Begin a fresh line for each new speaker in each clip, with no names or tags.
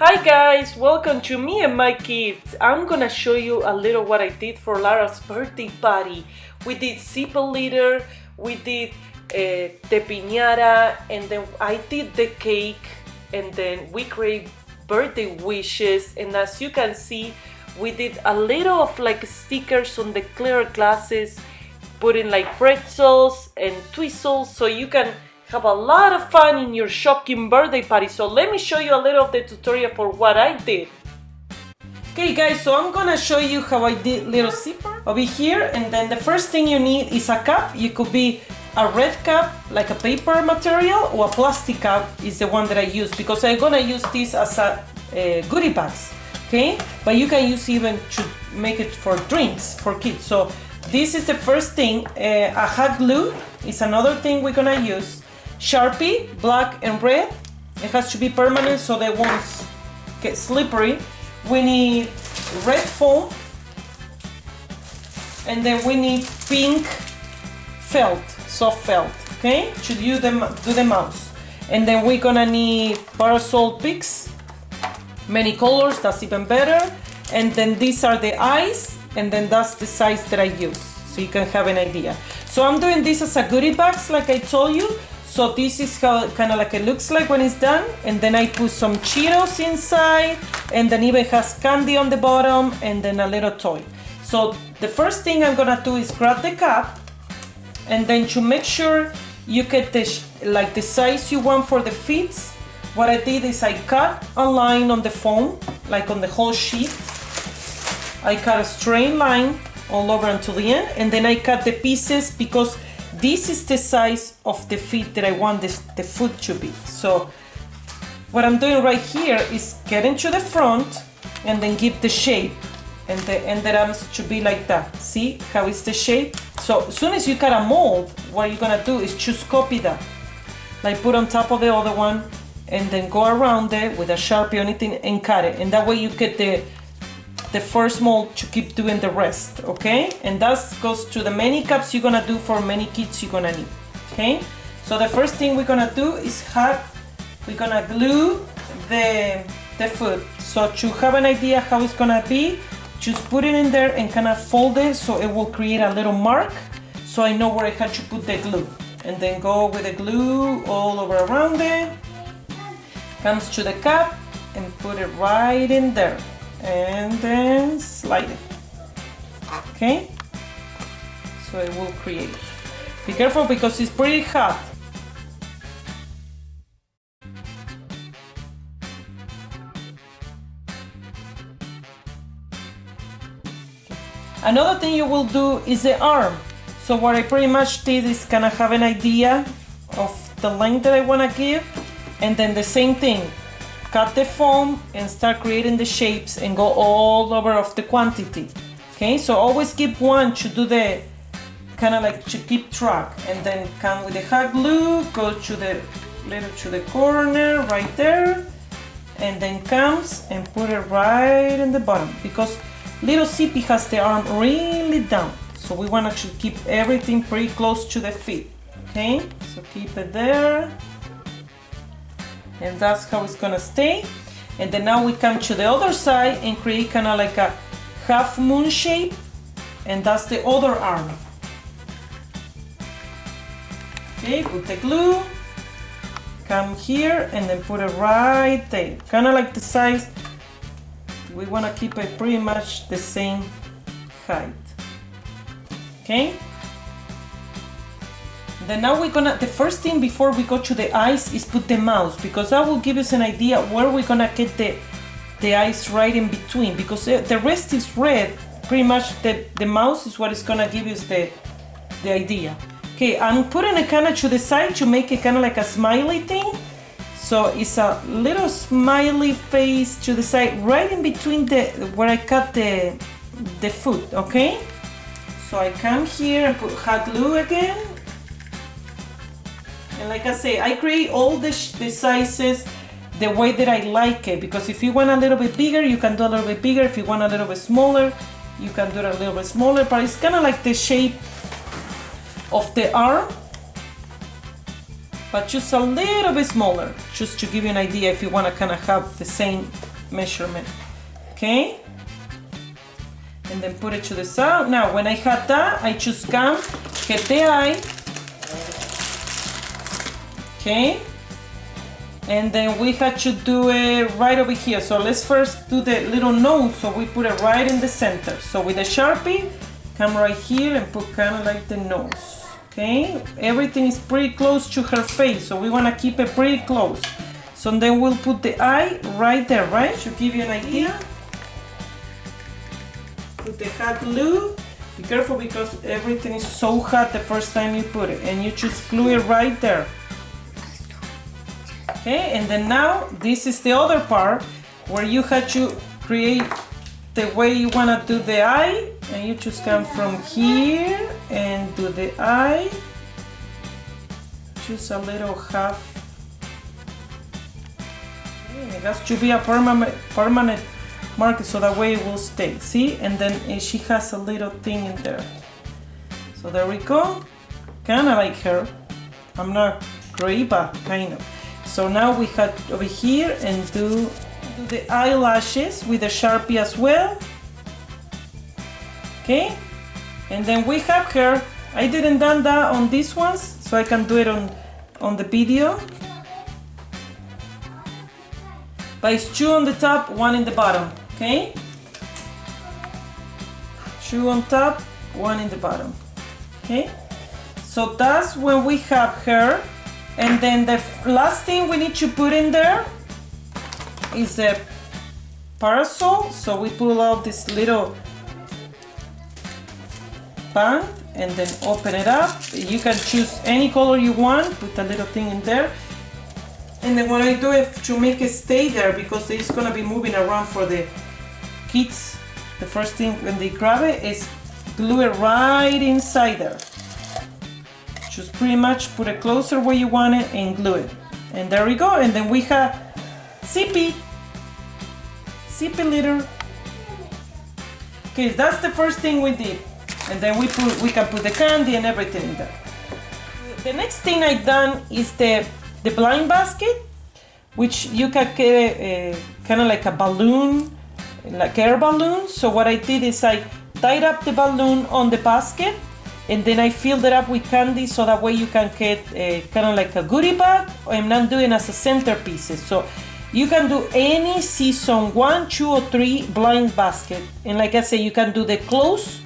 Hi guys, welcome to me and my kids. I'm gonna show you a little what I did for Lara's birthday party. We did simple litter, we did the piñata, and then I did the cake, and then we create birthday wishes. And as you can see, we did a little of like stickers on the clear glasses, putting like pretzels and twizzles so you can have a lot of fun in your Shopkin birthday party. So let me show you a little of the tutorial for what I did. Okay guys, so I'm gonna show you how I did little zipper over here, and then the first thing you need is a cup. You could be a red cup, like a paper material, or a plastic cup is the one that I use because I'm gonna use this as a goodie bags, okay? But you can use even to make it for drinks for kids. So this is the first thing. A hot glue is another thing we're gonna use. Sharpie, black and red. It has to be permanent so they won't get slippery. We need red foam, and then we need pink felt, soft felt, okay, to do the mouse. And then we're gonna need parasol picks, many colors, that's even better. And then these are the eyes, and then that's the size that I use, so you can have an idea. So I'm doing this as a goodie bags, like I told you. So this is how kind of like it looks like when it's done. And then I put some Cheetos inside, and then even has candy on the bottom, and then a little toy. So the first thing I'm gonna do is grab the cup, and then to make sure you get the size you want for the feet, what I did is I cut a line on the foam, like on the whole sheet. I cut a straight line all over until the end, and then I cut the pieces because this is the size of the feet that I want the foot to be. So what I'm doing right here is getting to the front and then give the shape, and the end arms should be like that. See how it's the shape? So as soon as you cut a mold, what you're gonna do is just copy that. Like put on top of the other one, and then go around it with a Sharpie or anything and cut it. And that way you get the first mold to keep doing the rest, okay? And that goes to the many cups you're gonna do for many kids you're gonna need, okay? So the first thing we're gonna do is we're gonna glue the foot. So to have an idea how it's gonna be, just put it in there and kind of fold it so it will create a little mark, so I know where I have to put the glue. And then go with the glue all over around it. Comes to the cup and put it right in there. And then slide it, okay? So it will create. Be careful because it's pretty hot. Another thing you will do is the arm. So what I pretty much did is kind of have an idea of the length that I want to give, and then the same thing. Cut the foam and start creating the shapes and go all over of the quantity. Okay, so always keep one to do the kind of like to keep track, and then come with the hot glue, go to the little to the corner right there, and then comes and put it right in the bottom because little Zippy has the arm really down. So we want to keep everything pretty close to the feet. Okay, so keep it there. And that's how it's gonna stay. And then now we come to the other side and create kind of like a half moon shape, and that's the other arm. Okay, put the glue, come here and then put it right there, kind of like the size. We want to keep it pretty much the same height. Okay. Then now the first thing before we go to the eyes is put the mouse, because that will give us an idea where we're gonna get the eyes right in between, because the rest is red. Pretty much the mouse is what is gonna give us the idea. Okay, I'm putting it kind of to the side to make it kind of like a smiley thing. So it's a little smiley face to the side, right in between where I cut the foot, okay? So I come here and put hot glue again. And like I say, I create all the sizes the way that I like it, because if you want a little bit bigger, you can do a little bit bigger. If you want a little bit smaller, you can do it a little bit smaller, but it's kind of like the shape of the arm, but just a little bit smaller, just to give you an idea if you want to kind of have the same measurement. Okay? And then put it to the side. Now, when I had that, I just come, get the eye. Okay? And then we had to do it right over here. So let's first do the little nose. So we put it right in the center. So with a Sharpie, come right here and put kind of like the nose. Okay? Everything is pretty close to her face. So we want to keep it pretty close. So then we'll put the eye right there, right? To give you an idea. Put the hot glue. Be careful because everything is so hot the first time you put it. And you just glue it right there. Okay, and then now this is the other part where you have to create the way you want to do the eye, and you just come from here and do the eye. Just a little half. Okay, it has to be a permanent marker so that way it will stay. See, and then she has a little thing in there. So there we go. Kind of like her. I'm not great, but kind of. So now we have over here and do the eyelashes with a Sharpie as well. Okay, and then we have her. I didn't done that on these ones, so I can do it on the video. But it's 2 on the top, 1 in the bottom. Okay, 2 on top, 1 in the bottom. Okay, so that's when we have her. And then the last thing we need to put in there is a parasol. So we pull out this little band and then open it up. You can choose any color you want, put a little thing in there. And then when I do it to make it stay there, because it's gonna be moving around for the kids, the first thing when they grab it is glue it right inside there. Just pretty much put it closer where you want it and glue it. And there we go. And then we have Zippy litter. Okay, that's the first thing we did. And then we can put the candy and everything in there. The next thing I done is the blind basket, which you can get kind of like a balloon, like air balloon. So what I did is I tied up the balloon on the basket. And then I filled it up with candy so that way you can get kind of like a goodie bag. I'm not doing as a centerpieces. So you can do any season 1, 2, or 3 blind basket. And like I said, you can do the clothes,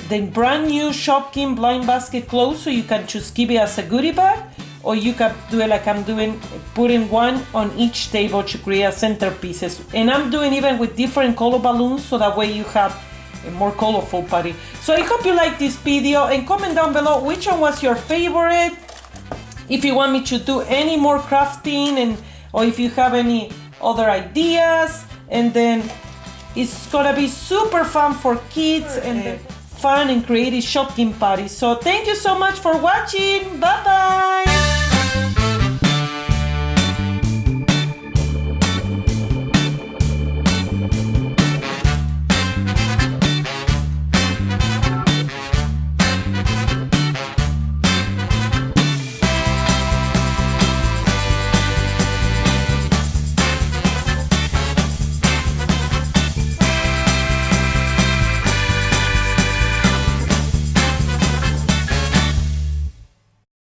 the brand new Shopkin blind basket clothes. So you can just keep it as a goodie bag. Or you can do it like I'm doing, putting one on each table to create centerpieces. And I'm doing even with different color balloons so that way you have a more colorful party. So I hope you like this video and comment down below which one was your favorite. If you want me to do any more crafting or if you have any other ideas. And then it's gonna be super fun for kids and fun and creative Shopkin party. So thank you so much for watching. Bye bye.